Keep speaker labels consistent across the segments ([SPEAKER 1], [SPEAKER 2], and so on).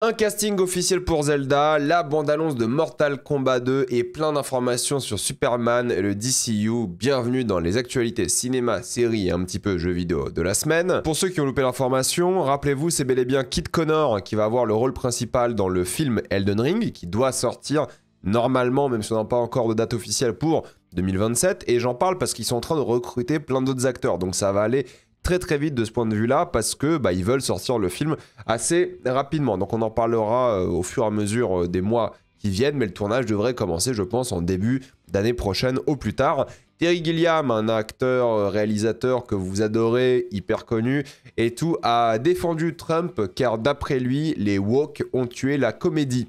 [SPEAKER 1] Un casting officiel pour Zelda, la bande-annonce de Mortal Kombat 2 et plein d'informations sur Superman et le DCU. Bienvenue dans les actualités cinéma, séries et un petit peu jeux vidéo de la semaine. Pour ceux qui ont loupé l'information, rappelez-vous, c'est bel et bien Kit Connor qui va avoir le rôle principal dans le film Elden Ring, qui doit sortir normalement, même si on n'a pas encore de date officielle pour 2027. Et j'en parle parce qu'ils sont en train de recruter plein d'autres acteurs, donc ça va aller très vite de ce point de vue-là parce que ils veulent sortir le film assez rapidement. Donc on en parlera au fur et à mesure des mois qui viennent, mais le tournage devrait commencer, je pense, en début d'année prochaine au plus tard. Terry Gilliam, un acteur, réalisateur que vous adorez, hyper connu et tout, a défendu Trump car d'après lui, les woke ont tué la comédie.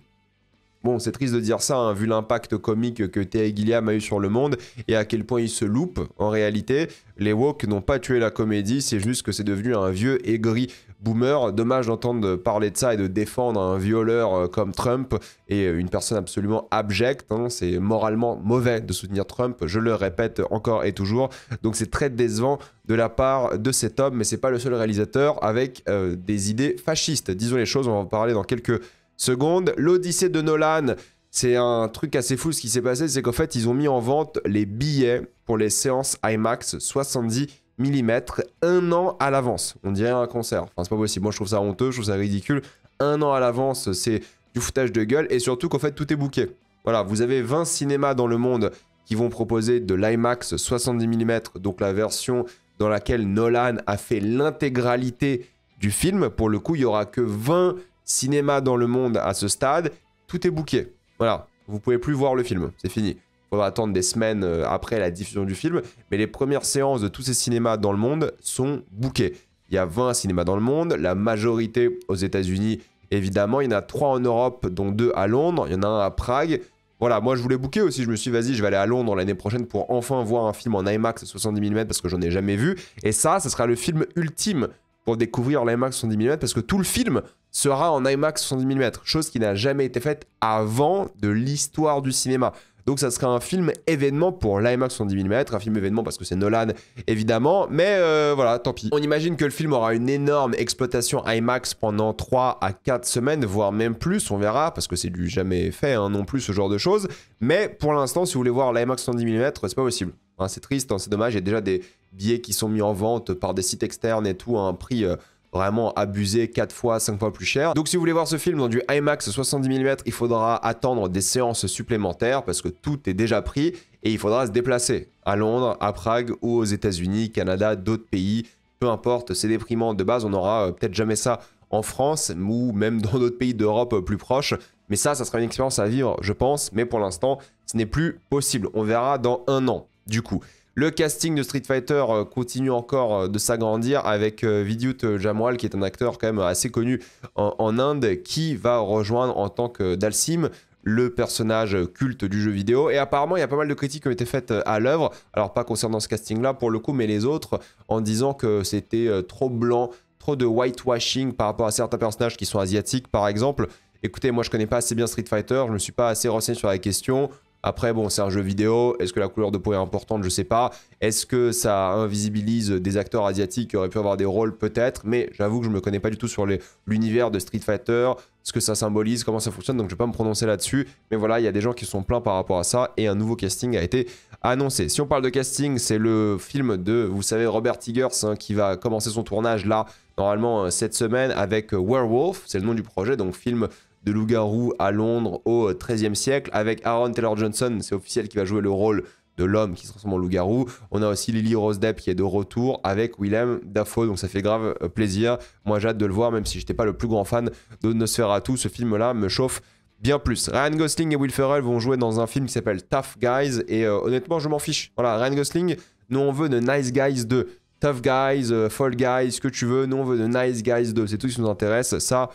[SPEAKER 1] Bon, c'est triste de dire ça, hein, vu l'impact comique que Terry Gilliam a eu sur le monde et à quel point il se loupe. En réalité, les woke n'ont pas tué la comédie, c'est juste que c'est devenu un vieux aigri boomer. Dommage d'entendre parler de ça et de défendre un violeur comme Trump et une personne absolument abjecte. Hein. C'est moralement mauvais de soutenir Trump, je le répète encore et toujours. Donc c'est très décevant de la part de cet homme, mais c'est pas le seul réalisateur avec des idées fascistes. Disons les choses, on va en parler dans quelques seconde, l'Odyssée de Nolan, c'est un truc assez fou. Ce qui s'est passé, c'est qu'en fait, ils ont mis en vente les billets pour les séances IMAX 70 mm un an à l'avance. On dirait un concert. Enfin, c'est pas possible. Moi, je trouve ça honteux, je trouve ça ridicule. Un an à l'avance, c'est du foutage de gueule. Et surtout qu'en fait, tout est booké. Voilà, vous avez 20 cinémas dans le monde qui vont proposer de l'IMAX 70 mm, donc la version dans laquelle Nolan a fait l'intégralité du film. Pour le coup, il n'y aura que 20 cinéma dans le monde à ce stade, tout est booké. Voilà, vous pouvez plus voir le film, c'est fini. Il faudra attendre des semaines après la diffusion du film, mais les premières séances de tous ces cinémas dans le monde sont bookées. Il y a 20 cinémas dans le monde, la majorité aux États-Unis, évidemment. Il y en a 3 en Europe, dont 2 à Londres, il y en a un à Prague. Voilà, moi je voulais booker aussi, je me suis dit vas-y, je vais aller à Londres l'année prochaine pour enfin voir un film en IMAX 70 mm parce que j'en ai jamais vu. Et ça sera le film ultime pour découvrir l'IMAX 70 mm parce que tout le film sera en IMAX 70 mm, chose qui n'a jamais été faite avant de l'histoire du cinéma. Donc ça sera un film événement pour l'IMAX 70 mm, un film événement parce que c'est Nolan évidemment, mais voilà, tant pis. On imagine que le film aura une énorme exploitation IMAX pendant 3 à 4 semaines, voire même plus, on verra, parce que c'est du jamais fait hein, non plus ce genre de choses. Mais pour l'instant, si vous voulez voir l'IMAX 70 mm, c'est pas possible. Hein, c'est triste, hein, c'est dommage, il y a déjà des billets qui sont mis en vente par des sites externes et tout à un prix vraiment abusé, 4 fois, 5 fois plus cher. Donc si vous voulez voir ce film dans du IMAX 70 mm, il faudra attendre des séances supplémentaires parce que tout est déjà pris et il faudra se déplacer à Londres, à Prague ou aux États-Unis, Canada, d'autres pays. Peu importe, c'est déprimant. De base, on aura peut-être jamais ça en France ou même dans d'autres pays d'Europe plus proches. Mais ça sera une expérience à vivre, je pense. Mais pour l'instant, ce n'est plus possible. On verra dans un an, du coup. Le casting de Street Fighter continue encore de s'agrandir avec Vidyut Jammwal, qui est un acteur quand même assez connu en Inde, qui va rejoindre en tant que Dalsim, le personnage culte du jeu vidéo. Et apparemment, il y a pas mal de critiques qui ont été faites à l'œuvre, alors pas concernant ce casting-là pour le coup, mais les autres, en disant que c'était trop blanc, trop de whitewashing par rapport à certains personnages qui sont asiatiques, par exemple. Écoutez, moi je connais pas assez bien Street Fighter, je me suis pas assez renseigné sur la question. Après, bon, c'est un jeu vidéo. Est-ce que la couleur de peau est importante? Je sais pas. Est-ce que ça invisibilise des acteurs asiatiques qui auraient pu avoir des rôles? Peut-être. Mais j'avoue que je me connais pas du tout sur l'univers de Street Fighter, ce que ça symbolise, comment ça fonctionne. Donc, je vais pas me prononcer là-dessus. Mais voilà, il y a des gens qui sont pleins par rapport à ça. Et un nouveau casting a été annoncé. Si on parle de casting, c'est le film de, vous savez, Robert Eggers hein, qui va commencer son tournage là, normalement cette semaine, avec Werewolf. C'est le nom du projet. Donc, film de loup-garou à Londres au XIIIe siècle avec Aaron Taylor-Johnson, c'est officiel, qui va jouer le rôle de l'homme qui se transforme en loup-garou. On a aussi Lily Rose Depp qui est de retour avec Willem Dafoe, donc ça fait grave plaisir. Moi j'ai hâte de le voir, même si je n'étais pas le plus grand fan de Nosferatu, ce film-là me chauffe bien plus. Ryan Gosling et Will Ferrell vont jouer dans un film qui s'appelle Tough Guys et honnêtement je m'en fiche. Voilà, Ryan Gosling, nous on veut de Nice Guys 2. Tough Guys, Fall Guys, ce que tu veux, nous on veut de Nice Guys 2. C'est tout ce qui nous intéresse, ça...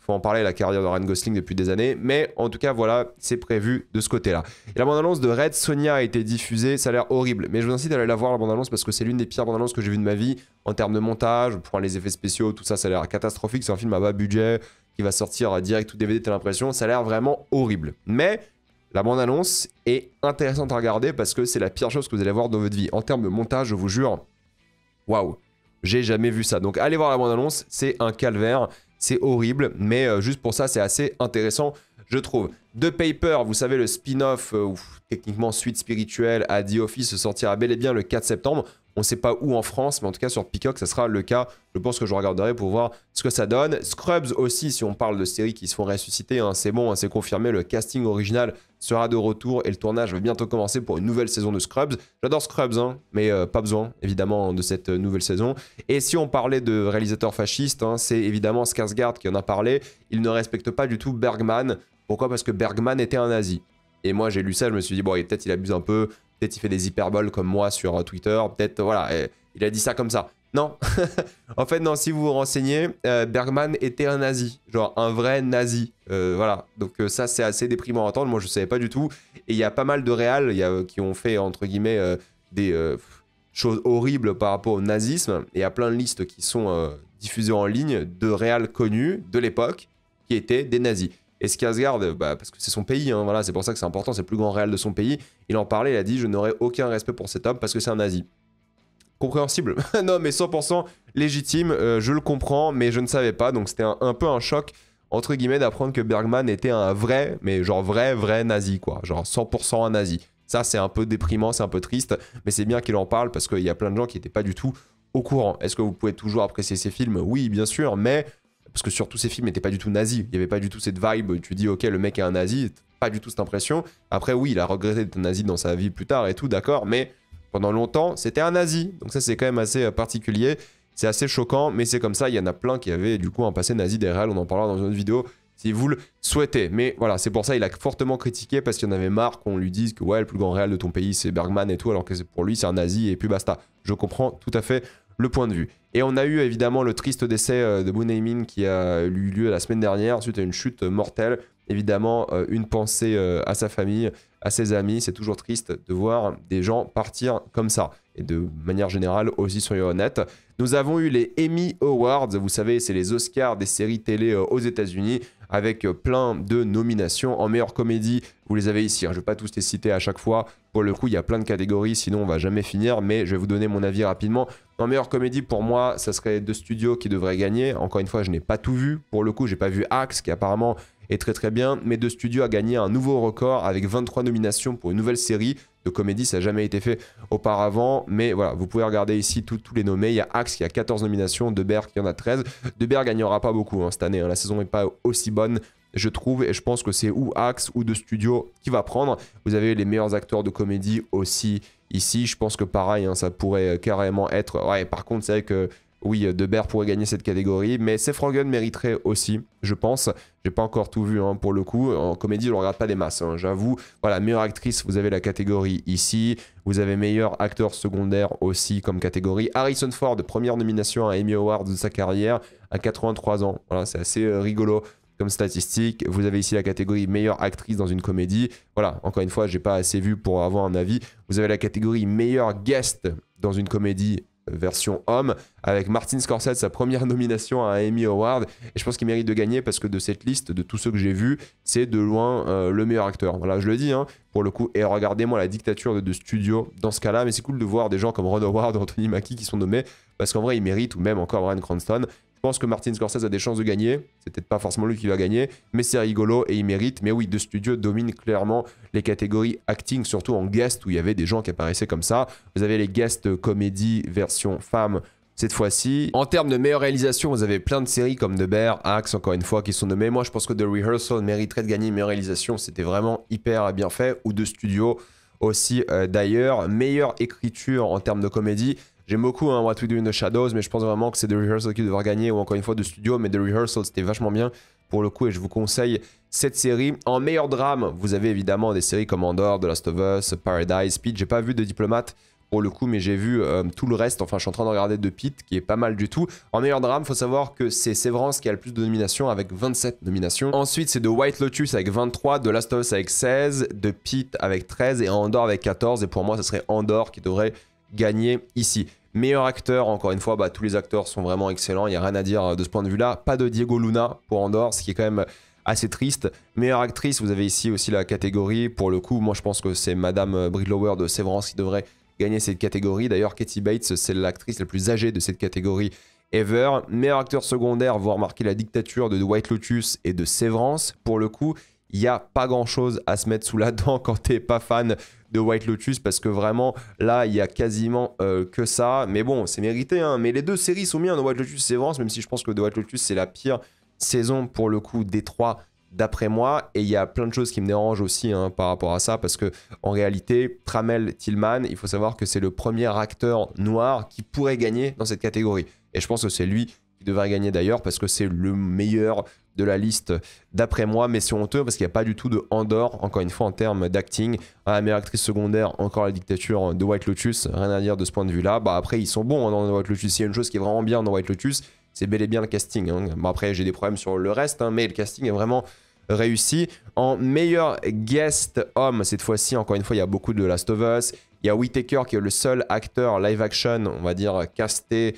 [SPEAKER 1] Faut en parler, la carrière de Ryan Gosling depuis des années, mais en tout cas voilà, c'est prévu de ce côté là. Et la bande-annonce de Red Sonja a été diffusée, ça a l'air horrible, mais je vous incite à aller la voir, la bande-annonce, parce que c'est l'une des pires bandes-annonces que j'ai vues de ma vie en termes de montage, pour les effets spéciaux, tout ça, ça a l'air catastrophique. C'est un film à bas budget qui va sortir direct ou DVD, t'as l'impression, ça a l'air vraiment horrible. Mais la bande-annonce est intéressante à regarder parce que c'est la pire chose que vous allez voir dans votre vie en termes de montage, je vous jure. Waouh, j'ai jamais vu ça. Donc allez voir la bande-annonce, c'est un calvaire. c'est horrible, mais juste pour ça, c'est assez intéressant, je trouve. The Paper, vous savez, le spin-off, ou techniquement suite spirituelle à The Office, sortira bel et bien le 4 septembre. On ne sait pas où en France, mais en tout cas sur Peacock, ça sera le cas. Je pense que je regarderai pour voir ce que ça donne. Scrubs aussi, si on parle de séries qui se font ressusciter, hein, c'est bon, hein, c'est confirmé, le casting original sera de retour et le tournage va bientôt commencer pour une nouvelle saison de Scrubs. J'adore Scrubs, hein, mais pas besoin, évidemment, de cette nouvelle saison. Et si on parlait de réalisateurs fascistes, hein, c'est évidemment Skarsgård qui en a parlé. Il ne respecte pas du tout Bergman. Pourquoi? Parce que Bergman était un nazi. Et moi, j'ai lu ça, je me suis dit, bon, peut-être il abuse un peu, peut-être il fait des hyperboles comme moi sur Twitter, peut-être, voilà, il a dit ça comme ça. Non, en fait, non, si vous vous renseignez, Bergman était un nazi, genre un vrai nazi. Voilà, donc ça, c'est assez déprimant à entendre, moi, je ne savais pas du tout. Et il y a pas mal de réals qui ont fait, entre guillemets, des choses horribles par rapport au nazisme. Et il y a plein de listes qui sont diffusées en ligne de réals connus de l'époque qui étaient des nazis. Et Skarsgård, parce que c'est son pays, hein, voilà, c'est pour ça que c'est important, c'est le plus grand réal de son pays. Il en parlait, il a dit « Je n'aurai aucun respect pour cet homme parce que c'est un nazi ». Compréhensible. Non, mais 100% légitime, je le comprends, mais je ne savais pas. Donc c'était un peu un choc, entre guillemets, d'apprendre que Bergman était un vrai, mais genre vrai nazi, quoi. Genre 100% un nazi. Ça, c'est un peu déprimant, c'est un peu triste, mais c'est bien qu'il en parle parce qu'il y a plein de gens qui n'étaient pas du tout au courant. Est-ce que vous pouvez toujours apprécier ces films? Oui, bien sûr, mais... Parce que surtout ces films n'étaient pas du tout nazis. Il n'y avait pas du tout cette vibe. Tu dis, ok, le mec est un nazi. Pas du tout cette impression. Après, oui, il a regretté d'être nazi dans sa vie plus tard et tout, d'accord. Mais pendant longtemps, c'était un nazi. Donc ça, c'est quand même assez particulier. C'est assez choquant, mais c'est comme ça. Il y en a plein qui avaient du coup un passé nazi des réals. On en parlera dans une autre vidéo si vous le souhaitez. Mais voilà, c'est pour ça il a fortement critiqué parce qu'il en avait marre qu'on lui dise que ouais, le plus grand réal de ton pays, c'est Bergman et tout, alors que pour lui, c'est un nazi et puis basta. Je comprends tout à fait le point de vue. Et on a eu évidemment le triste décès de Moon Jae-in qui a eu lieu la semaine dernière suite à une chute mortelle. Évidemment, une pensée à sa famille, à ses amis. C'est toujours triste de voir des gens partir comme ça. Et de manière générale aussi, soyons honnêtes. Nous avons eu les Emmy Awards. Vous savez, c'est les Oscars des séries télé aux États-Unis avec plein de nominations. En meilleure comédie, vous les avez ici. Je ne vais pas tous les citer à chaque fois. Pour le coup, il y a plein de catégories, sinon on va jamais finir. Mais je vais vous donner mon avis rapidement. En meilleure comédie, pour moi, ça serait The Studio qui devrait gagner. Encore une fois, je n'ai pas tout vu. Pour le coup, j'ai pas vu Axe, qui apparemment est très très bien. Mais The Studio a gagné un nouveau record avec 23 nominations pour une nouvelle série de comédie. Ça n'a jamais été fait auparavant. Mais voilà, vous pouvez regarder ici tous les nommés. Il y a Axe qui a 14 nominations, De Beer qui en a 13. De Beer gagnera pas beaucoup cette année. La saison n'est pas aussi bonne, je trouve, et je pense que c'est ou Axe ou The Studio qui va prendre. Vous avez les meilleurs acteurs de comédie aussi ici. Je pense que pareil, ça pourrait carrément être... Ouais, par contre, c'est vrai que oui, De Beer pourrait gagner cette catégorie, mais Seth Rogen mériterait aussi, je pense. J'ai pas encore tout vu pour le coup. En comédie, je ne regarde pas des masses, j'avoue. Voilà, meilleure actrice, vous avez la catégorie ici. Vous avez meilleur acteur secondaire aussi comme catégorie. Harrison Ford, première nomination à Emmy Awards de sa carrière à 83 ans. Voilà, c'est assez rigolo comme statistique. Vous avez ici la catégorie meilleure actrice dans une comédie. Voilà, encore une fois, j'ai pas assez vu pour avoir un avis. Vous avez la catégorie meilleur guest dans une comédie version homme, avec Martin Scorsese, sa première nomination à un Emmy Award. Et je pense qu'il mérite de gagner parce que de cette liste, de tous ceux que j'ai vus, c'est de loin le meilleur acteur. Voilà, je le dis, pour le coup. Et regardez-moi la dictature de studio dans ce cas-là. Mais c'est cool de voir des gens comme Ron Howard, Anthony Mackie qui sont nommés parce qu'en vrai, ils méritent, ou même encore Bryan Cranston. Je pense que Martin Scorsese a des chances de gagner. C'est peut-être pas forcément lui qui va gagner, mais c'est rigolo et il mérite. Mais oui, The Studio domine clairement les catégories acting, surtout en guest où il y avait des gens qui apparaissaient comme ça. Vous avez les guest comédie version femme cette fois-ci. En termes de meilleure réalisation, vous avez plein de séries comme The Bear, Axe, encore une fois, qui sont nommées. Moi, je pense que The Rehearsal mériterait de gagner meilleure réalisation. C'était vraiment hyper bien fait. Ou The Studio aussi, d'ailleurs. Meilleure écriture en termes de comédie. J'aime beaucoup What We Do in the Shadows, mais je pense vraiment que c'est The Rehearsal qui devrait gagner, ou encore une fois The Studio, mais The Rehearsal c'était vachement bien pour le coup et je vous conseille cette série. En meilleur drame, vous avez évidemment des séries comme Andor, The Last of Us, Paradise, Speed. J'ai pas vu de Diplomate pour le coup, mais j'ai vu tout le reste. Enfin, je suis en train de regarder The Pitt, qui est pas mal du tout. En meilleur drame, il faut savoir que c'est Severance qui a le plus de nominations, avec 27 nominations. Ensuite, c'est The White Lotus avec 23, The Last of Us avec 16, The Pitt avec 13 et Andor avec 14. Et pour moi, ce serait Andor qui devrait gagner ici. Meilleur acteur, encore une fois, tous les acteurs sont vraiment excellents, il n'y a rien à dire de ce point de vue-là. Pas de Diego Luna pour Andor, ce qui est quand même assez triste. Meilleure actrice, vous avez ici aussi la catégorie. Pour le coup, moi je pense que c'est Madame Bridlower de Severance qui devrait gagner cette catégorie. D'ailleurs, Katie Bates, c'est l'actrice la plus âgée de cette catégorie ever. Meilleur acteur secondaire, vous remarquez la dictature de The White Lotus et de Severance. Pour le coup, il n'y a pas grand chose à se mettre sous la dent quand t'es pas fan de White Lotus, parce que vraiment là il y a quasiment que ça, mais bon c'est mérité hein. Mais les deux séries sont bien, The White Lotus et Severance, même si je pense que The White Lotus c'est la pire saison pour le coup des trois d'après moi, et il y a plein de choses qui me dérangent aussi hein, par rapport à ça, parce que en réalité Tramel Tillman, il faut savoir que c'est le premier acteur noir qui pourrait gagner dans cette catégorie, et je pense que c'est lui qui devrait gagner d'ailleurs, parce que c'est le meilleur de la liste d'après moi, mais c'est honteux parce qu'il n'y a pas du tout de Andor, encore une fois en termes d'acting. La meilleure actrice secondaire, encore la dictature de White Lotus, rien à dire de ce point de vue là. Bah après ils sont bons hein, dans White Lotus, il y a une chose qui est vraiment bien dans White Lotus, c'est bel et bien le casting hein. Bon, après j'ai des problèmes sur le reste hein, mais le casting est vraiment réussi. En meilleur guest homme, cette fois-ci encore une fois il y a beaucoup de Last of Us, il y a Whittaker qui est le seul acteur live action on va dire casté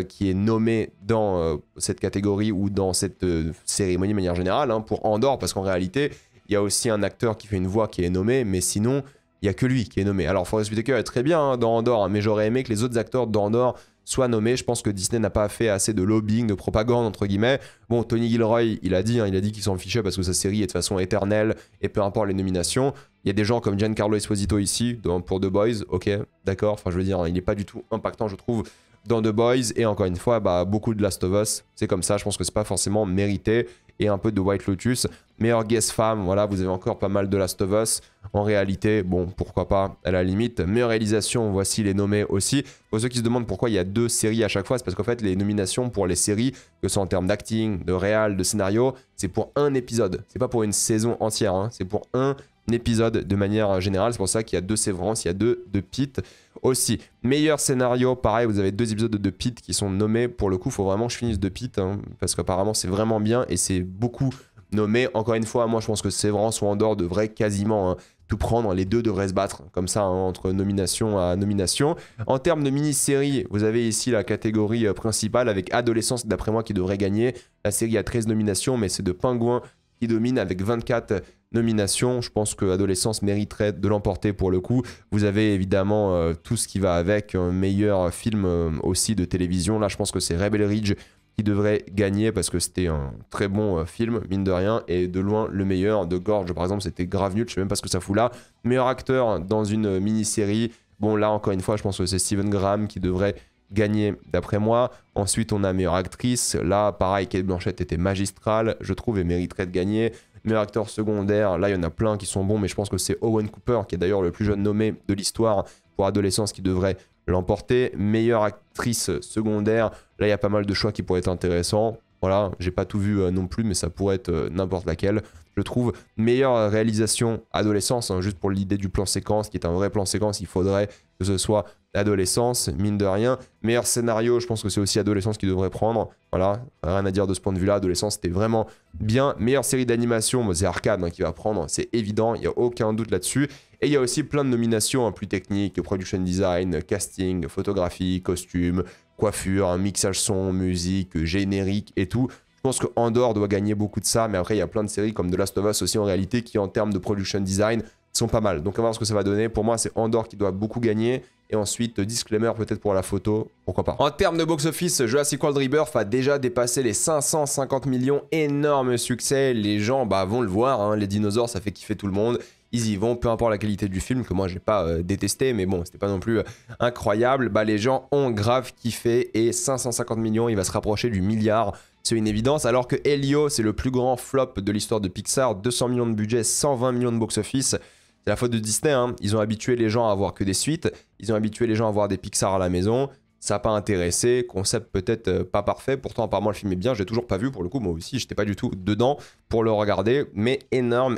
[SPEAKER 1] qui est nommé dans cette catégorie ou dans cette cérémonie de manière générale hein, pour Andor, parce qu'en réalité il y a aussi un acteur qui fait une voix qui est nommé, mais sinon il n'y a que lui qui est nommé. Alors Forest Whitaker est très bien hein, dans Andor, hein, mais j'aurais aimé que les autres acteurs d'Andor soient nommés. Je pense que Disney n'a pas fait assez de lobbying, de propagande entre guillemets. Bon, Tony Gilroy il a dit qu'il s'en fichait parce que sa série est de façon éternelle et peu importe les nominations. Il y a des gens comme Giancarlo Esposito ici pour The Boys, ok d'accord, enfin je veux dire hein, il n'est pas du tout impactant je trouve dans The Boys, et encore une fois bah, beaucoup de Last of Us, c'est comme ça, je pense que c'est pas forcément mérité, et un peu de White Lotus. Meilleure guest femme, voilà, vous avez encore pas mal de Last of Us, en réalité, bon, pourquoi pas, à la limite. Meilleure réalisation, voici les nommés aussi. Pour ceux qui se demandent pourquoi il y a 2 séries à chaque fois, c'est parce qu'en fait, les nominations pour les séries, que ce soit en termes d'acting, de réal, de scénario, c'est pour un épisode, c'est pas pour une saison entière, hein. C'est pour un épisode de manière générale, c'est pour ça qu'il y a 2 Severance, il y a 2 de Pitt aussi. Meilleur scénario, pareil, vous avez 2 épisodes de Pitt qui sont nommés. Pour le coup, il faut vraiment que je finisse de Pitt, hein, parce qu'apparemment c'est vraiment bien et c'est beaucoup nommé. Encore une fois, moi je pense que Severance ou Andor devraient quasiment hein, tout prendre, les deux devraient se battre comme ça hein, entre nomination à nomination. En termes de mini-série, vous avez ici la catégorie principale avec Adolescence d'après moi qui devrait gagner. La série a 13 nominations, mais c'est de Pingouin qui domine avec 24 nominations. Je pense que Adolescence mériterait de l'emporter pour le coup. Vous avez évidemment tout ce qui va avec, un meilleur film aussi de télévision. Là, je pense que c'est Rebel Ridge qui devrait gagner parce que c'était un très bon film, mine de rien, et de loin le meilleur. De Gorge, par exemple, c'était grave nul. Je sais même pas ce que ça fout là. Meilleur acteur dans une mini-série. Bon, là, encore une fois, je pense que c'est Stephen Graham qui devrait gagné d'après moi. Ensuite on a meilleure actrice, là pareil Cate Blanchett était magistrale je trouve et mériterait de gagner. Meilleur acteur secondaire, là il y en a plein qui sont bons mais je pense que c'est Owen Cooper qui est d'ailleurs le plus jeune nommé de l'histoire pour Adolescence qui devrait l'emporter. Meilleure actrice secondaire, là il y a pas mal de choix qui pourraient être intéressants, voilà j'ai pas tout vu non plus mais ça pourrait être n'importe laquelle je trouve. Meilleure réalisation Adolescence, hein, juste pour l'idée du plan séquence qui est un vrai plan séquence, il faudrait que ce soit Adolescence, mine de rien. Meilleur scénario, je pense que c'est aussi Adolescence qui devrait prendre. Voilà, rien à dire de ce point de vue-là. Adolescence, c'était vraiment bien. Meilleure série d'animation, c'est Arcane hein, qui va prendre, c'est évident, il n'y a aucun doute là-dessus. Et il y a aussi plein de nominations hein, plus techniques, production design, casting, photographie, costume, coiffure, un mixage son, musique, générique et tout. Je pense que Andor doit gagner beaucoup de ça, mais après il y a plein de séries comme The Last of Us aussi en réalité qui en termes de production design sont pas mal. Donc on va voir ce que ça va donner. Pour moi c'est Andor qui doit beaucoup gagner. Et ensuite, disclaimer peut-être pour la photo, pourquoi pas. En termes de box-office, Jurassic World Rebirth a déjà dépassé les 550 millions, énorme succès. Les gens vont le voir, hein. Les dinosaures ça fait kiffer tout le monde. Ils y vont, peu importe la qualité du film, que moi j'ai pas détesté, mais bon, c'était pas non plus incroyable. Les gens ont grave kiffé et 550 millions, il va se rapprocher du milliard. C'est une évidence, alors que Elio, c'est le plus grand flop de l'histoire de Pixar, 200 millions de budget, 120 millions de box-office. C'est la faute de Disney, hein. Ils ont habitué les gens à voir que des suites, ils ont habitué les gens à voir des Pixar à la maison, ça n'a pas intéressé, concept peut-être pas parfait, pourtant apparemment le film est bien, je l'ai toujours pas vu pour le coup, moi aussi j'étais pas du tout dedans pour le regarder, mais énorme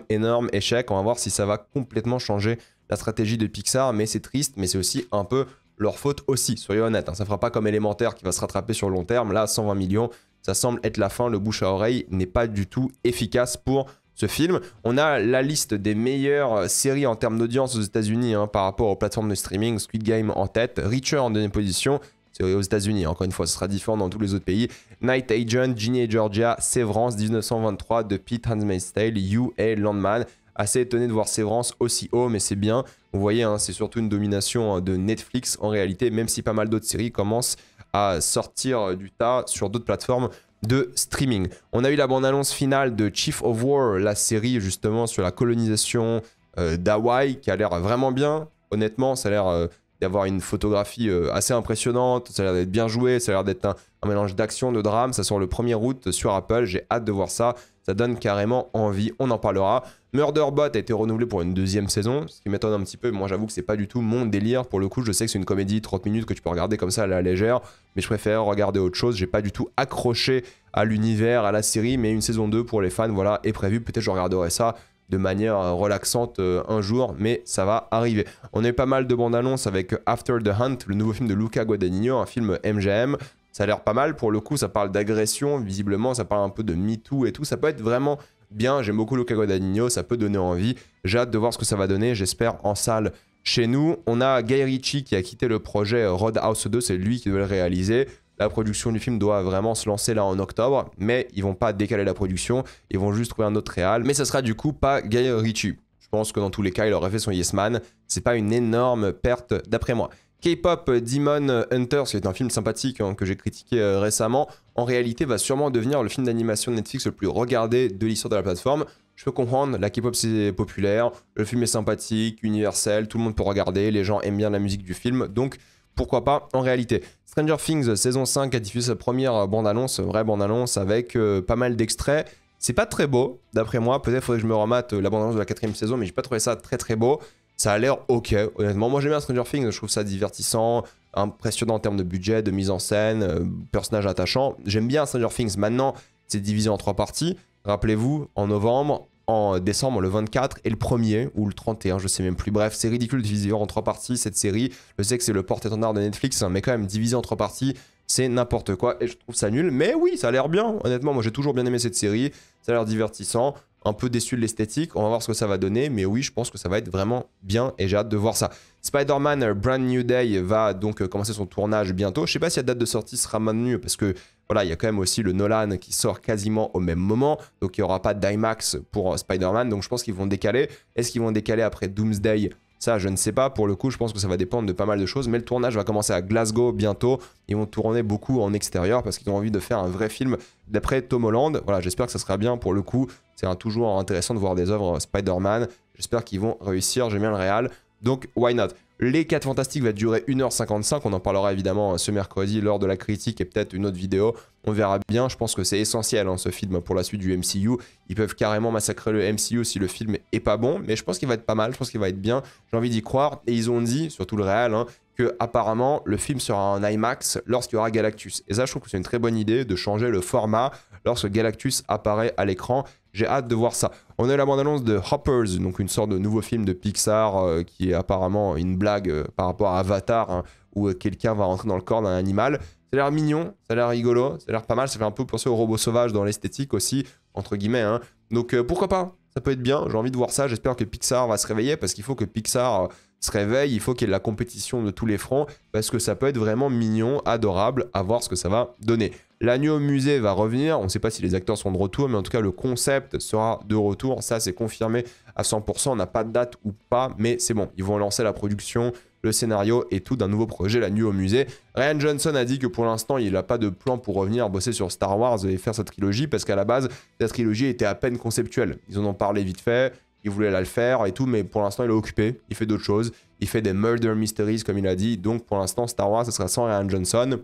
[SPEAKER 1] échec, on va voir si ça va complètement changer la stratégie de Pixar, mais c'est triste, mais c'est aussi un peu leur faute aussi, soyez honnêtes, hein. Ça fera pas comme Élémentaire qui va se rattraper sur le long terme, là 120 millions, ça semble être la fin, le bouche à oreille n'est pas du tout efficace pour ce film. On a la liste des meilleures séries en termes d'audience aux États-Unis hein, par rapport aux plateformes de streaming. Squid Game en tête, Reacher en deuxième position, c'est aux États-Unis, encore une fois, ce sera différent dans tous les autres pays. Night Agent, Ginny et Georgia, Severance 1923 de Pete, Handmaid's Tale, You et Landman. Assez étonné de voir Severance aussi haut, mais c'est bien. Vous voyez, hein, c'est surtout une domination de Netflix en réalité, même si pas mal d'autres séries commencent à sortir du tas sur d'autres plateformes de streaming. On a eu la bande-annonce finale de Chief of War, la série justement sur la colonisation d'Hawaï, qui a l'air vraiment bien. Honnêtement, ça a l'air d'avoir une photographie assez impressionnante, ça a l'air d'être bien joué, ça a l'air d'être un mélange d'action, de drame. Ça sort le 1er août sur Apple, j'ai hâte de voir ça. Ça donne carrément envie, on en parlera. Murderbot a été renouvelé pour une 2e saison, ce qui m'étonne un petit peu. Moi, j'avoue que c'est pas du tout mon délire. Pour le coup, je sais que c'est une comédie 30 minutes que tu peux regarder comme ça à la légère, mais je préfère regarder autre chose. J'ai pas du tout accroché à l'univers, à la série, mais une saison 2 pour les fans, voilà, est prévue. Peut-être je regarderai ça de manière relaxante un jour, mais ça va arriver. On a eu pas mal de bandes annonces avec After the Hunt, le nouveau film de Luca Guadagnino, un film MGM. Ça a l'air pas mal, pour le coup, ça parle d'agression, visiblement, ça parle un peu de MeToo et tout. Ça peut être vraiment bien, j'aime beaucoup Luca Guadagnino, ça peut donner envie. J'ai hâte de voir ce que ça va donner, j'espère en salle chez nous. On a Guy Ritchie qui a quitté le projet Roadhouse 2, c'est lui qui doit le réaliser. La production du film doit vraiment se lancer là en octobre, mais ils vont pas décaler la production, ils vont juste trouver un autre réal. Mais ça sera du coup pas Guy Ritchie. Je pense que dans tous les cas, il aurait fait son Yes Man. C'est pas une énorme perte d'après moi. K-Pop Demon Hunters, qui est un film sympathique que j'ai critiqué récemment, en réalité va sûrement devenir le film d'animation de Netflix le plus regardé de l'histoire de la plateforme. Je peux comprendre, la K-pop c'est populaire, le film est sympathique, universel, tout le monde peut regarder, les gens aiment bien la musique du film, donc pourquoi pas en réalité. Stranger Things saison 5 a diffusé sa première bande-annonce, vraie bande-annonce avec pas mal d'extraits. C'est pas très beau, d'après moi, peut-être faudrait que je me remate la bande-annonce de la 4e saison, mais j'ai pas trouvé ça très beau. Ça a l'air ok, honnêtement. Moi j'aime bien Stranger Things, je trouve ça divertissant, impressionnant en termes de budget, de mise en scène, personnages attachants. J'aime bien Stranger Things. Maintenant, c'est divisé en 3 parties. Rappelez-vous, en novembre, en décembre, le 24 et le 1er, ou le 31, je sais même plus. Bref, c'est ridicule de diviser en 3 parties cette série. Je sais que c'est le porte-étendard de Netflix, mais quand même, divisé en 3 parties, c'est n'importe quoi et je trouve ça nul. Mais oui, ça a l'air bien, honnêtement. Moi j'ai toujours bien aimé cette série, ça a l'air divertissant. Un peu déçu de l'esthétique, on va voir ce que ça va donner, mais oui, je pense que ça va être vraiment bien et j'ai hâte de voir ça. Spider-Man Brand New Day va donc commencer son tournage bientôt. Je sais pas si la date de sortie sera maintenue parce que voilà, il y a quand même aussi le Nolan qui sort quasiment au même moment, donc il n'y aura pas d'IMAX pour Spider-Man, donc je pense qu'ils vont décaler. Est-ce qu'ils vont décaler après Doomsday ? Ça, je ne sais pas. Pour le coup, je pense que ça va dépendre de pas mal de choses. Mais le tournage va commencer à Glasgow bientôt. Ils vont tourner beaucoup en extérieur parce qu'ils ont envie de faire un vrai film d'après Tom Holland. Voilà, j'espère que ça sera bien pour le coup. C'est toujours intéressant de voir des œuvres Spider-Man. J'espère qu'ils vont réussir. J'aime bien le réal. Donc, why not? Les 4 Fantastiques va durer 1h55. On en parlera évidemment ce mercredi lors de la critique et peut-être une autre vidéo. On verra bien. Je pense que c'est essentiel ce film pour la suite du MCU. Ils peuvent carrément massacrer le MCU si le film est pas bon. Mais je pense qu'il va être pas mal. Je pense qu'il va être bien. J'ai envie d'y croire. Et ils ont dit, surtout le réal, que apparemment le film sera en IMAX lorsqu'il y aura Galactus. Et ça, je trouve que c'est une très bonne idée de changer le format lorsque Galactus apparaît à l'écran. J'ai hâte de voir ça. On a eu la bande-annonce de Hoppers, donc une sorte de nouveau film de Pixar qui est apparemment une blague par rapport à Avatar, où quelqu'un va rentrer dans le corps d'un animal. Ça a l'air mignon, ça a l'air rigolo, ça a l'air pas mal. Ça fait un peu penser au robot sauvage dans l'esthétique aussi, entre guillemets. Donc pourquoi pas? Ça peut être bien, j'ai envie de voir ça. J'espère que Pixar va se réveiller parce qu'il faut que Pixar se réveille. Il faut qu'il y ait de la compétition de tous les fronts parce que ça peut être vraiment mignon, adorable, à voir ce que ça va donner. La nuit au musée va revenir. On ne sait pas si les acteurs sont de retour, mais en tout cas, le concept sera de retour. Ça, c'est confirmé à 100%. On n'a pas de date ou pas, mais c'est bon. Ils vont lancer la production, le scénario et tout d'un nouveau projet, La nuit au musée. Rian Johnson a dit que pour l'instant, il n'a pas de plan pour revenir bosser sur Star Wars et faire cette trilogie parce qu'à la base, la trilogie était à peine conceptuelle. Ils en ont parlé vite fait. Il voulait la le faire et tout, mais pour l'instant, il est occupé. Il fait d'autres choses. Il fait des murder mysteries, comme il a dit. Donc, pour l'instant, Star Wars, ce sera sans Rian Johnson.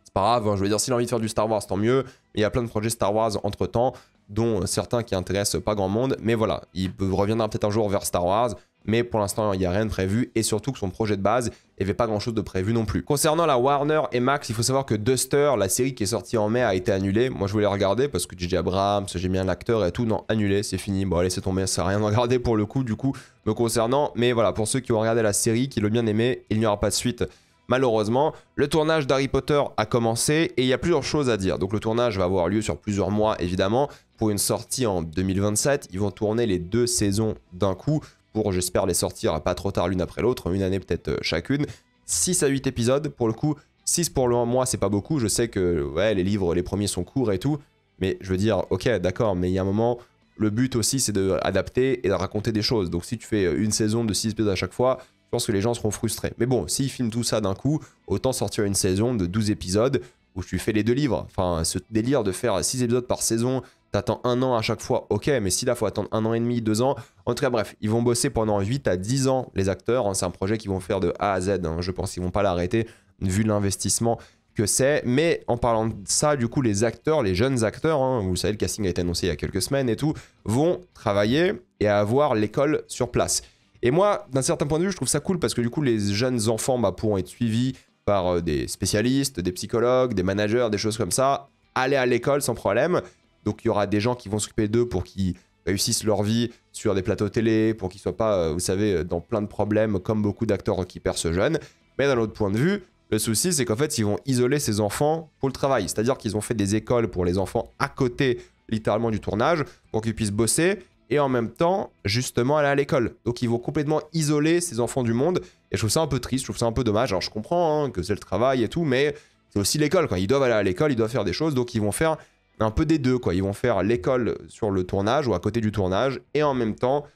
[SPEAKER 1] C'est pas grave, je veux dire, s'il a envie de faire du Star Wars, tant mieux. Mais il y a plein de projets Star Wars entre-temps, dont certains qui intéressent pas grand monde. Mais voilà, il reviendra peut-être un jour vers Star Wars. Mais pour l'instant, il n'y a rien de prévu. Et surtout que son projet de base, il n'y avait pas grand-chose de prévu non plus. Concernant la Warner et Max, il faut savoir que Duster, la série qui est sortie en mai, a été annulée. Moi, je voulais regarder parce que J.J. Abrams, j'aime bien l'acteur et tout. Non, annulé, c'est fini. Bon, allez, c'est tombé, ça n'a rien à regarder pour le coup, du coup, me concernant. Mais voilà, pour ceux qui ont regardé la série, qui l'ont bien aimé, il n'y aura pas de suite. Malheureusement, le tournage d'Harry Potter a commencé et il y a plusieurs choses à dire. Donc le tournage va avoir lieu sur plusieurs mois, évidemment. Pour une sortie en 2027, ils vont tourner les 2 saisons d'un coup pour, j'espère, les sortir pas trop tard l'une après l'autre, une année peut-être chacune. 6 à 8 épisodes, pour le coup. 6 pour le mois, c'est pas beaucoup. Je sais que ouais, les livres, les premiers sont courts et tout. Mais je veux dire, ok, d'accord, mais il y a un moment, le but aussi, c'est d'adapter et de raconter des choses. Donc si tu fais une saison de 6 épisodes à chaque fois, je pense que les gens seront frustrés. Mais bon, s'ils filment tout ça d'un coup, autant sortir une saison de 12 épisodes où tu fais les 2 livres. Enfin, ce délire de faire 6 épisodes par saison, t'attends 1 an à chaque fois, ok, mais si là, faut attendre 1 an et demi, 2 ans. En tout cas, bref, ils vont bosser pendant 8 à 10 ans, les acteurs. Hein, c'est un projet qu'ils vont faire de A à Z. Hein, je pense qu'ils vont pas l'arrêter, vu l'investissement que c'est. Mais en parlant de ça, du coup, les acteurs, les jeunes acteurs, hein, vous savez, le casting a été annoncé il y a quelques semaines et tout, vont travailler et avoir l'école sur place. Et moi, d'un certain point de vue, je trouve ça cool parce que du coup, les jeunes enfants pourront être suivis par des spécialistes, des psychologues, des managers, des choses comme ça, aller à l'école sans problème. Donc, il y aura des gens qui vont s'occuper d'eux pour qu'ils réussissent leur vie sur des plateaux télé, pour qu'ils ne soient pas, vous savez, dans plein de problèmes comme beaucoup d'acteurs qui percent jeunes. Mais d'un autre point de vue, le souci, c'est qu'en fait, ils vont isoler ces enfants pour le travail. C'est-à-dire qu'ils ont fait des écoles pour les enfants à côté, littéralement, du tournage, pour qu'ils puissent bosser et en même temps, justement, aller à l'école. Donc, ils vont complètement isoler ces enfants du monde. Et je trouve ça un peu triste, je trouve ça un peu dommage. Alors, je comprends hein, que c'est le travail et tout, mais c'est aussi l'école. Ils doivent aller à l'école, ils doivent faire des choses. Donc, ils vont faire un peu des deux. Ils vont faire l'école sur le tournage ou à côté du tournage et en même temps,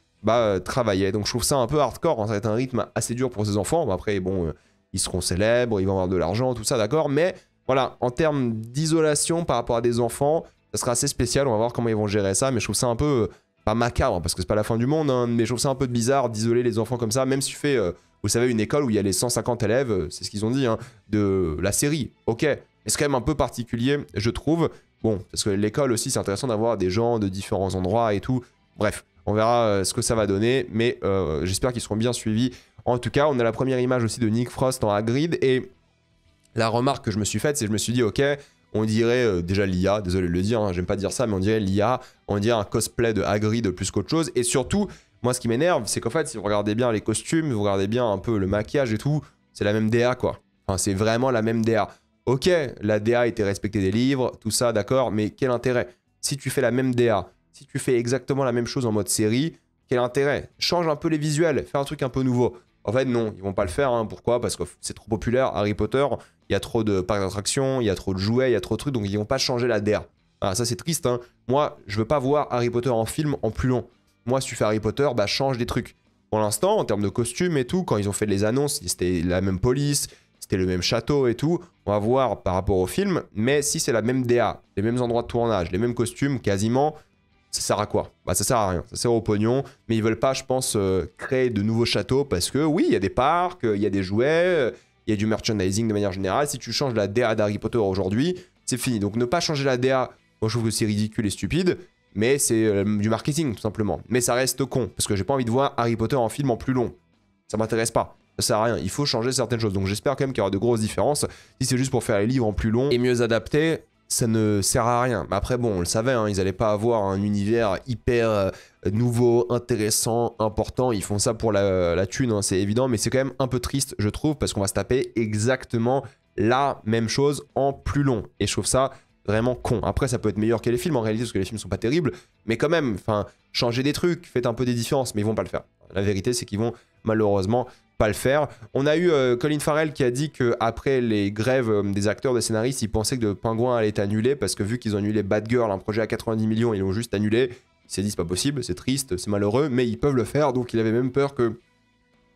[SPEAKER 1] travailler. Donc, je trouve ça un peu hardcore. Hein. Ça va être un rythme assez dur pour ces enfants. Après, bon, ils seront célèbres, ils vont avoir de l'argent, tout ça, d'accord. Mais voilà, en termes d'isolation par rapport à des enfants, ça sera assez spécial. On va voir comment ils vont gérer ça. Mais je trouve ça un peu... pas macabre, parce que c'est pas la fin du monde, hein, mais je trouve ça un peu bizarre d'isoler les enfants comme ça, même si tu fais, vous savez, une école où il y a les 150 élèves, c'est ce qu'ils ont dit, hein, de la série, ok, mais c'est quand même un peu particulier, je trouve, bon, parce que l'école aussi, c'est intéressant d'avoir des gens de différents endroits et tout, bref, on verra ce que ça va donner, mais j'espère qu'ils seront bien suivis. En tout cas, on a la première image aussi de Nick Frost en Hagrid, et la remarque que je me suis faite, c'est que je me suis dit, ok, on dirait déjà l'IA, désolé de le dire, hein, j'aime pas dire ça, mais on dirait l'IA, on dirait un cosplay de Hagrid plus qu'autre chose. Et surtout, moi ce qui m'énerve, c'est qu'en fait, si vous regardez bien les costumes, vous regardez bien un peu le maquillage et tout, c'est la même DA quoi. Enfin, c'est vraiment la même DA. Ok, la DA était respectée des livres, tout ça, d'accord, mais quel intérêt? Si tu fais la même DA, si tu fais exactement la même chose en mode série, quel intérêt? Change un peu les visuels, fais un truc un peu nouveau. En fait, non, ils vont pas le faire. Hein. Pourquoi? Parce que c'est trop populaire. Harry Potter, il y a trop de parcs d'attractions, il y a trop de jouets, il y a trop de trucs, donc ils vont pas changer la DA. Ah, ça, c'est triste. Hein. Moi, je veux pas voir Harry Potter en film en plus long. Moi, si tu fais Harry Potter, change des trucs. Pour l'instant, en termes de costumes et tout, quand ils ont fait les annonces, c'était la même police, c'était le même château et tout. On va voir par rapport au film. Mais si c'est la même DA, les mêmes endroits de tournage, les mêmes costumes, quasiment... ça sert à quoi? Ça sert à rien, ça sert au pognon, mais ils veulent pas, je pense, créer de nouveaux châteaux parce que oui, il y a des parcs, il y a des jouets, il y a du merchandising de manière générale. Si tu changes la DA d'Harry Potter aujourd'hui, c'est fini. Donc ne pas changer la DA, moi je trouve que c'est ridicule et stupide, mais c'est du marketing tout simplement. Mais ça reste con, parce que j'ai pas envie de voir Harry Potter en film en plus long. Ça m'intéresse pas. Ça sert à rien, il faut changer certaines choses. Donc j'espère quand même qu'il y aura de grosses différences. Si c'est juste pour faire les livres en plus long et mieux adaptés, ça ne sert à rien. Mais après, bon, on le savait, hein, ils n'allaient pas avoir un univers hyper nouveau, intéressant, important. Ils font ça pour la thune, hein, c'est évident. Mais c'est quand même un peu triste, je trouve, parce qu'on va se taper exactement la même chose en plus long. Et je trouve ça vraiment con. Après, ça peut être meilleur que les films, en réalité, parce que les films sont pas terribles. Mais quand même, changez des trucs, faites un peu des différences. Mais ils vont pas le faire. La vérité, c'est qu'ils vont malheureusement pas le faire. On a eu Colin Farrell qui a dit qu'après les grèves des acteurs, des scénaristes, ils pensaient que The Penguin allait être annulé parce que vu qu'ils ont annulé Bad Girl, un projet à 90 millions, ils l'ont juste annulé. Il s'est dit c'est pas possible, c'est triste, c'est malheureux, mais ils peuvent le faire. Donc il avait même peur que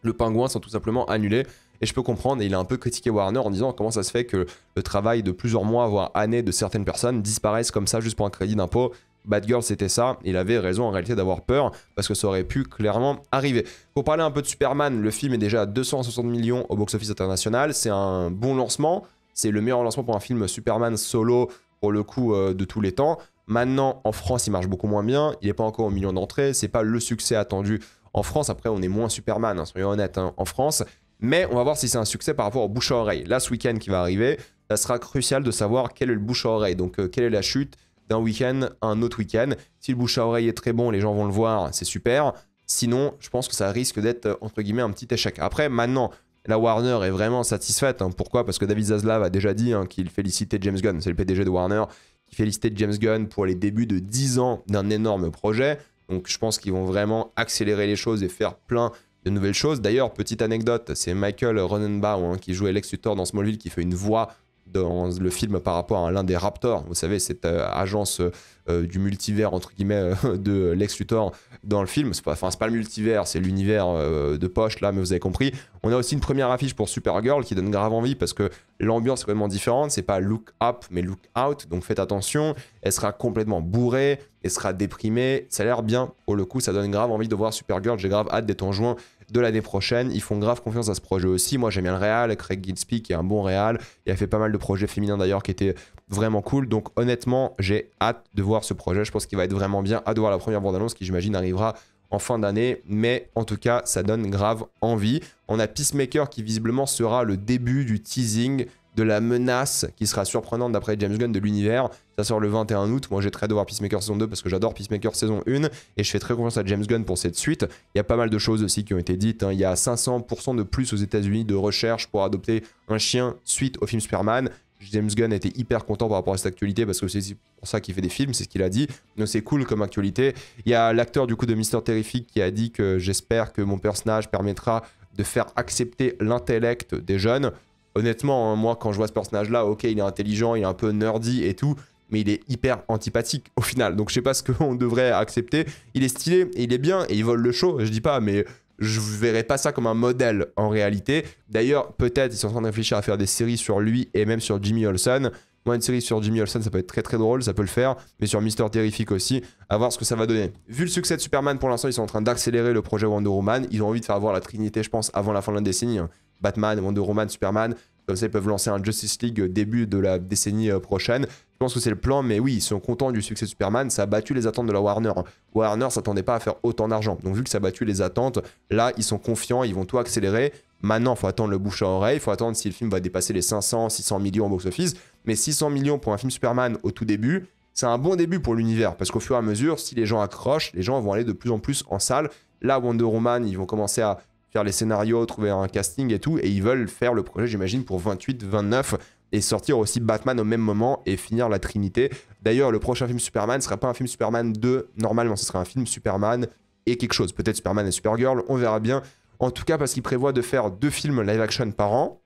[SPEAKER 1] le Pingouin soit tout simplement annulé. Et je peux comprendre, et il a un peu critiqué Warner en disant comment ça se fait que le travail de plusieurs mois, voire années de certaines personnes disparaissent comme ça juste pour un crédit d'impôt. Bad Girl, c'était ça. Il avait raison en réalité d'avoir peur parce que ça aurait pu clairement arriver. Pour parler un peu de Superman, le film est déjà à 260 millions au box-office international. C'est un bon lancement. C'est le meilleur lancement pour un film Superman solo pour le coup de tous les temps. Maintenant, en France, il marche beaucoup moins bien. Il n'est pas encore au million d'entrées. C'est pas le succès attendu en France. Après, on est moins Superman, hein, soyons honnêtes, hein, en France. Mais on va voir si c'est un succès par rapport au bouche à oreille. Là, ce week-end qui va arriver, ça sera crucial de savoir quel est le bouche à oreille. Donc, quelle est la chute d'un week-end à un autre week-end. Si le bouche à oreille est très bon, les gens vont le voir, c'est super. Sinon, je pense que ça risque d'être, entre guillemets, un petit échec. Après, maintenant, la Warner est vraiment satisfaite. Hein. Pourquoi? Parce que David Zaslav a déjà dit qu'il félicitait James Gunn, c'est le PDG de Warner, qui félicitait James Gunn pour les débuts de 10 ans d'un énorme projet. Donc, je pense qu'ils vont vraiment accélérer les choses et faire plein de nouvelles choses. D'ailleurs, petite anecdote, c'est Michael Rosenbaum qui jouait Lex Luthor dans Smallville, qui fait une voix dans le film par rapport à l'un des Raptors. Vous savez, cette agence du multivers, entre guillemets, de Lex Luthor dans le film. C'est pas le multivers, c'est l'univers de poche, là, mais vous avez compris. On a aussi une première affiche pour Supergirl qui donne grave envie parce que l'ambiance est complètement différente. C'est pas look up, mais look out. Donc faites attention. Elle sera complètement bourrée, elle sera déprimée. Ça a l'air bien. Pour le coup, ça donne grave envie de voir Supergirl. J'ai grave hâte d'être en juin de l'année prochaine. Ils font grave confiance à ce projet aussi. Moi, j'aime bien le réal. Craig Gillespie qui est un bon réal. Il a fait pas mal de projets féminins d'ailleurs qui étaient vraiment cool. Donc honnêtement, j'ai hâte de voir ce projet. Je pense qu'il va être vraiment bien. Hâte de voir la première bande-annonce qui, j'imagine, arrivera en fin d'année. Mais en tout cas, ça donne grave envie. On a Peacemaker qui visiblement sera le début du teasing de la menace qui sera surprenante d'après James Gunn de l'univers. Ça sort le 21 août. Moi, j'ai très hâte de voir Peacemaker saison 2 parce que j'adore Peacemaker saison 1 et je fais très confiance à James Gunn pour cette suite. Il y a pas mal de choses aussi qui ont été dites. Il y a 500% de plus aux États-Unis de recherche pour adopter un chien suite au film Superman. James Gunn était hyper content par rapport à cette actualité parce que c'est pour ça qu'il fait des films, c'est ce qu'il a dit. Donc c'est cool comme actualité. Il y a l'acteur du coup de Mr. Terrific qui a dit que j'espère que mon personnage permettra de faire accepter l'intellect des jeunes. Honnêtement, hein, moi quand je vois ce personnage-là, ok, il est intelligent, il est un peu nerdy et tout, mais il est hyper antipathique au final. Donc je sais pas ce qu'on devrait accepter. Il est stylé, et il est bien, et il vole le show, je dis pas, mais je verrais pas ça comme un modèle en réalité. D'ailleurs, peut-être ils sont en train de réfléchir à faire des séries sur lui et même sur Jimmy Olsen. Moi, une série sur Jimmy Olsen, ça peut être très très drôle, ça peut le faire, mais sur Mr. Terrific aussi, à voir ce que ça va donner. Vu le succès de Superman, pour l'instant, ils sont en train d'accélérer le projet Wonder Woman. Ils ont envie de faire voir la Trinité, je pense, avant la fin de la décennie. Batman, Wonder Woman, Superman. Comme ça, ils peuvent lancer un Justice League début de la décennie prochaine. Je pense que c'est le plan, mais oui, ils sont contents du succès de Superman. Ça a battu les attentes de la Warner. Warner s'attendait pas à faire autant d'argent. Donc, vu que ça a battu les attentes, là, ils sont confiants, ils vont tout accélérer. Maintenant, il faut attendre le bouche à oreille. Il faut attendre si le film va dépasser les 500, 600 millions au box-office. Mais 600 millions pour un film Superman au tout début, c'est un bon début pour l'univers. Parce qu'au fur et à mesure, si les gens accrochent, les gens vont aller de plus en plus en salle. Là, Wonder Woman, ils vont commencer à faire les scénarios, trouver un casting et tout, et ils veulent faire le projet, j'imagine, pour 28, 29, et sortir aussi Batman au même moment et finir la Trinité. D'ailleurs, le prochain film Superman ne sera pas un film Superman 2, normalement, ce sera un film Superman et quelque chose. Peut-être Superman et Supergirl, on verra bien. En tout cas, parce qu'ils prévoient de faire 2 films live-action par an,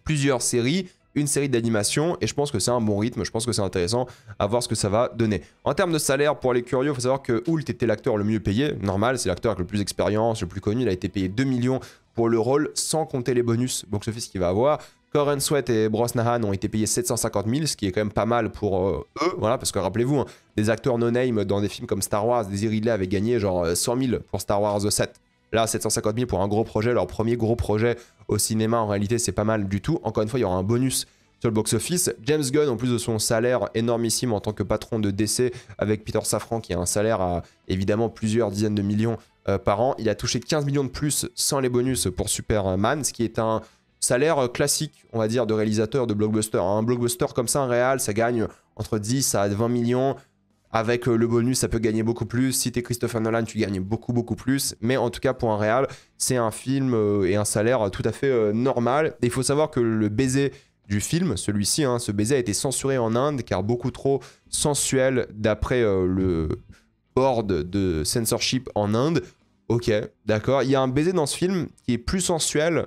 [SPEAKER 1] plusieurs séries, une série d'animation, et je pense que c'est un bon rythme, je pense que c'est intéressant à voir ce que ça va donner. En termes de salaire, pour les curieux, il faut savoir que Hoult était l'acteur le mieux payé, normal, c'est l'acteur avec le plus d'expérience, le plus connu, il a été payé 2 millions pour le rôle, sans compter les bonus box-office qu'il va avoir. Coren Sweat et Brosnahan ont été payés 750 000, ce qui est quand même pas mal pour eux, voilà, parce que rappelez-vous, hein, des acteurs no-name dans des films comme Star Wars, Daisy Ridley avait gagné genre 100 000 pour Star Wars 7. Là, 750 000 pour un gros projet, leur premier gros projet au cinéma, en réalité, c'est pas mal du tout. Encore une fois, il y aura un bonus sur le box-office. James Gunn, en plus de son salaire énormissime en tant que patron de DC, avec Peter Safran, qui a un salaire à évidemment plusieurs dizaines de millions par an, il a touché 15 millions de plus sans les bonus pour Superman, ce qui est un salaire classique, on va dire, de réalisateur de blockbuster. Un blockbuster comme ça, un réal, ça gagne entre 10 à 20 millions. Avec le bonus, ça peut gagner beaucoup plus. Si t'es Christopher Nolan, tu gagnes beaucoup, beaucoup plus. Mais en tout cas, pour un réal, c'est un film et un salaire tout à fait normal. Et il faut savoir que le baiser du film, celui-ci, hein, ce baiser a été censuré en Inde, car beaucoup trop sensuel d'après le board de censorship en Inde. Ok, d'accord. Il y a un baiser dans ce film qui est plus sensuel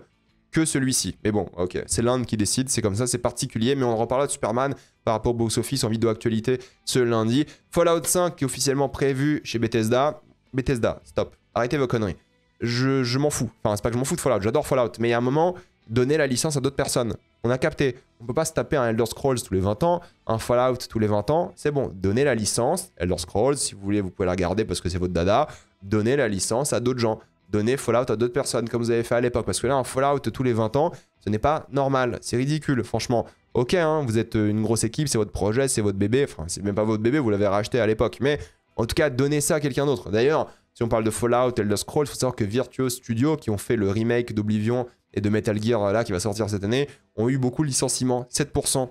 [SPEAKER 1] que celui-ci. Mais bon, ok, c'est l'Inde qui décide, c'est comme ça, c'est particulier, mais on reparlera de Superman par rapport au box-office en vidéo actualité ce lundi. Fallout 5 qui est officiellement prévu chez Bethesda. Bethesda, stop, arrêtez vos conneries. Je m'en fous, enfin c'est pas que je m'en fous de Fallout, j'adore Fallout, mais il y a un moment, donnez la licence à d'autres personnes. On a capté, on peut pas se taper un Elder Scrolls tous les 20 ans, un Fallout tous les 20 ans, c'est bon, donnez la licence, Elder Scrolls, si vous voulez, vous pouvez la garder parce que c'est votre dada, donnez la licence à d'autres gens. Donner Fallout à d'autres personnes comme vous avez fait à l'époque. Parce que là, un Fallout tous les 20 ans, ce n'est pas normal. C'est ridicule, franchement. Ok, hein, vous êtes une grosse équipe, c'est votre projet, c'est votre bébé. Enfin, c'est même pas votre bébé, vous l'avez racheté à l'époque. Mais en tout cas, donnez ça à quelqu'un d'autre. D'ailleurs, si on parle de Fallout, Elder Scrolls, il faut savoir que Virtuos Studios, qui ont fait le remake d'Oblivion et de Metal Gear, là, qui va sortir cette année, ont eu beaucoup de licenciements. 7%.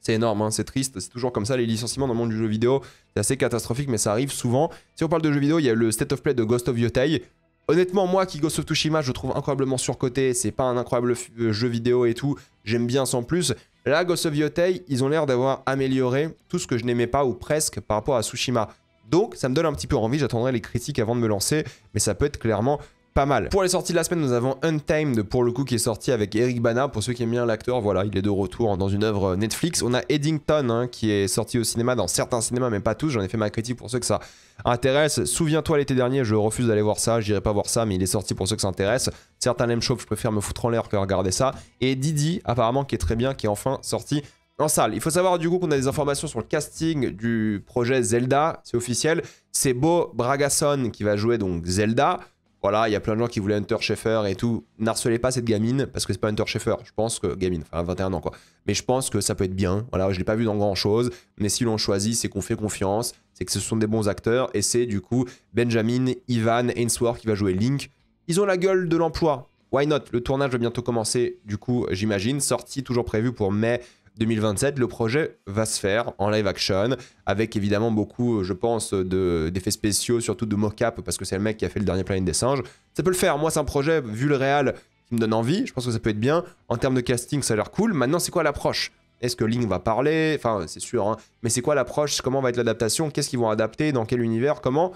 [SPEAKER 1] C'est énorme, hein, c'est triste, c'est toujours comme ça, les licenciements dans le monde du jeu vidéo. C'est assez catastrophique, mais ça arrive souvent. Si on parle de jeux vidéo, il y a le State of Play de Ghost of Yotei. Honnêtement, moi qui Ghost of Tsushima, je le trouve incroyablement surcoté. C'est pas un incroyable jeu vidéo et tout. J'aime bien sans plus. Là, Ghost of Yotei, ils ont l'air d'avoir amélioré tout ce que je n'aimais pas ou presque par rapport à Tsushima. Donc, ça me donne un petit peu envie. J'attendrai les critiques avant de me lancer. Mais ça peut être clairement pas mal. Pour les sorties de la semaine, nous avons Untamed, pour le coup, qui est sorti avec Eric Bana. Pour ceux qui aiment bien l'acteur, voilà, il est de retour dans une œuvre Netflix. On a Eddington, hein, qui est sorti au cinéma, dans certains cinémas, mais pas tous. J'en ai fait ma critique pour ceux que ça intéresse. Souviens-toi, l'été dernier, je refuse d'aller voir ça. J'irai pas voir ça, mais il est sorti pour ceux que ça intéresse. Certains l'aiment chaud, je préfère me foutre en l'air que regarder ça. Et Didi, apparemment, qui est très bien, qui est enfin sorti en salle. Il faut savoir du coup qu'on a des informations sur le casting du projet Zelda, c'est officiel. C'est Bo Bragason qui va jouer donc Zelda. Voilà, il y a plein de gens qui voulaient Hunter Schaeffer et tout. N'harcelez pas cette gamine, parce que c'est pas Hunter Schaeffer. Je pense que, gamine, enfin 21 ans quoi. Mais je pense que ça peut être bien. Voilà, je l'ai pas vu dans grand chose. Mais si l'on choisit, c'est qu'on fait confiance. C'est que ce sont des bons acteurs. Et c'est du coup Benjamin Ivan Ainsworth qui va jouer Link. Ils ont la gueule de l'emploi. Why not? Le tournage va bientôt commencer, du coup, j'imagine. Sortie toujours prévue pour mai 2027, le projet va se faire en live action, avec évidemment beaucoup, je pense, d'effets spéciaux, surtout de mock-up, parce que c'est le mec qui a fait le dernier Planète des Singes. Ça peut le faire, moi c'est un projet, vu le réel, qui me donne envie, je pense que ça peut être bien. En termes de casting, ça a l'air cool. Maintenant, c'est quoi l'approche? Est-ce que Link va parler? Enfin, c'est sûr, hein. Mais c'est quoi l'approche? Comment va être l'adaptation? Qu'est-ce qu'ils vont adapter? Dans quel univers? Comment?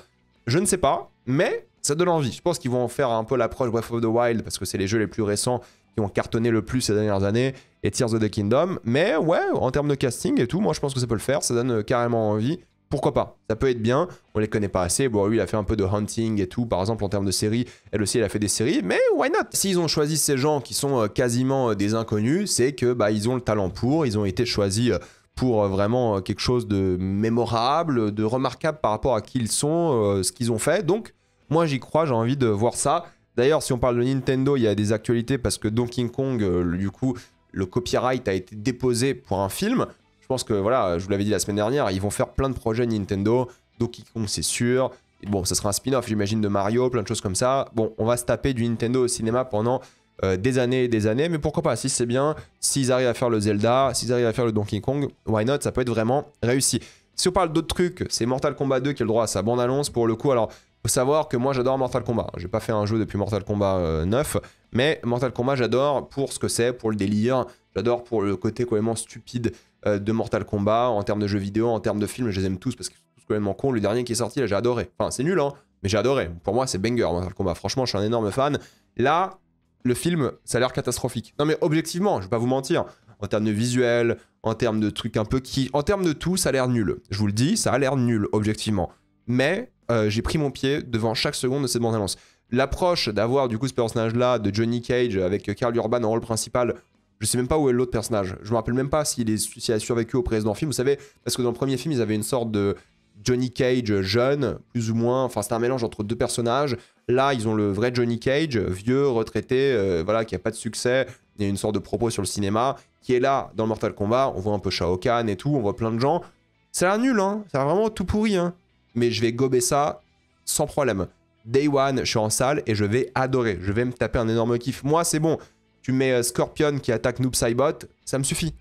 [SPEAKER 1] Je ne sais pas, mais ça donne envie. Je pense qu'ils vont en faire un peu l'approche Breath of the Wild, parce que c'est les jeux les plus récents qui ont cartonné le plus ces dernières années, et Tears of the Kingdom. Mais ouais, en termes de casting et tout, moi je pense que ça peut le faire, ça donne carrément envie. Pourquoi pas? Ça peut être bien, on les connaît pas assez. Bon, lui il a fait un peu de hunting et tout, par exemple en termes de séries, elle aussi elle a fait des séries, mais why not? S'ils ont choisi ces gens qui sont quasiment des inconnus, c'est que bah ils ont le talent pour, ils ont été choisis pour vraiment quelque chose de mémorable, de remarquable par rapport à qui ils sont, ce qu'ils ont fait. Donc moi j'y crois, j'ai envie de voir ça. D'ailleurs, si on parle de Nintendo, il y a des actualités parce que Donkey Kong, du coup, le copyright a été déposé pour un film. Je pense que, voilà, je vous l'avais dit la semaine dernière, ils vont faire plein de projets Nintendo. Donkey Kong, c'est sûr. Et bon, ça sera un spin-off, j'imagine, de Mario, plein de choses comme ça. Bon, on va se taper du Nintendo au cinéma pendant des années et des années. Mais pourquoi pas? Si c'est bien, s'ils arrivent à faire le Zelda, s'ils arrivent à faire le Donkey Kong, why not? Ça peut être vraiment réussi. Si on parle d'autres trucs, c'est Mortal Kombat 2 qui a le droit à sa bande-annonce pour le coup. Alors, faut savoir que moi j'adore Mortal Kombat. J'ai pas fait un jeu depuis Mortal Kombat 9, mais Mortal Kombat j'adore pour ce que c'est, pour le délire. J'adore pour le côté complètement stupide de Mortal Kombat en termes de jeux vidéo, en termes de films. Je les aime tous parce qu'ils sont tous complètement cons. Le dernier qui est sorti là, j'ai adoré. Enfin, c'est nul, hein, mais j'ai adoré. Pour moi, c'est banger Mortal Kombat. Franchement, je suis un énorme fan. Là, le film, ça a l'air catastrophique. Non, mais objectivement, je vais pas vous mentir. En termes de visuel, en termes de trucs un peu qui. En termes de tout, ça a l'air nul. Je vous le dis, ça a l'air nul, objectivement. Mais j'ai pris mon pied devant chaque seconde de cette bande-annonce. L'approche d'avoir du coup ce personnage-là de Johnny Cage avec Karl Urban en rôle principal, je sais même pas où est l'autre personnage. Je me rappelle même pas s'il a survécu au précédent film. Vous savez, parce que dans le premier film, ils avaient une sorte de Johnny Cage jeune, plus ou moins. Enfin, c'était un mélange entre deux personnages. Là, ils ont le vrai Johnny Cage, vieux, retraité, voilà, qui a pas de succès. Il y a une sorte de propos sur le cinéma, qui est là dans le Mortal Kombat. On voit un peu Shao Kahn et tout, on voit plein de gens. Ça a l'air nul, hein. Ça a l'air vraiment tout pourri, hein. Mais je vais gober ça sans problème. Day one, je suis en salle et je vais adorer. Je vais me taper un énorme kiff. Moi, c'est bon. Tu mets Scorpion qui attaque Noob Saibot, ça me suffit.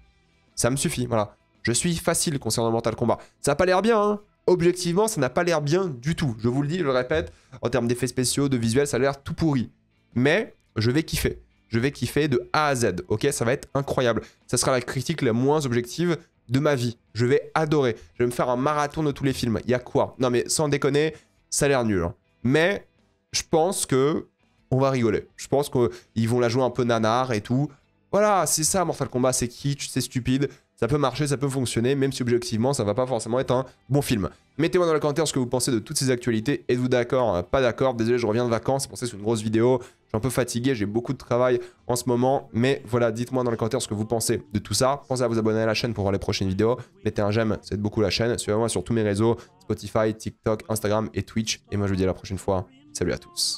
[SPEAKER 1] Ça me suffit, voilà. Je suis facile concernant Mortal Kombat. Ça n'a pas l'air bien, hein. Objectivement, ça n'a pas l'air bien du tout. Je vous le dis, je le répète, en termes d'effets spéciaux, de visuel, ça a l'air tout pourri. Mais je vais kiffer. Je vais kiffer de A à Z, ok? Ça va être incroyable. Ça sera la critique la moins objective de ma vie. Je vais adorer. Je vais me faire un marathon de tous les films. Il y a quoi? Non mais sans déconner, ça a l'air nul. Hein. Mais je pense que on va rigoler. Je pense qu'ils vont la jouer un peu nanar et tout. Voilà, c'est ça Mortal Kombat, c'est kitsch, c'est stupide. Ça peut marcher, ça peut fonctionner, même si objectivement, ça va pas forcément être un bon film. Mettez-moi dans les commentaires ce que vous pensez de toutes ces actualités. Êtes-vous d'accord? Pas d'accord? Désolé, je reviens de vacances, c'est pour ça que c'est une grosse vidéo. Je suis un peu fatigué, j'ai beaucoup de travail en ce moment. Mais voilà, dites-moi dans les commentaires ce que vous pensez de tout ça. Pensez à vous abonner à la chaîne pour voir les prochaines vidéos. Mettez un j'aime, ça aide beaucoup la chaîne. Suivez-moi sur tous mes réseaux, Spotify, TikTok, Instagram et Twitch. Et moi, je vous dis à la prochaine fois. Salut à tous.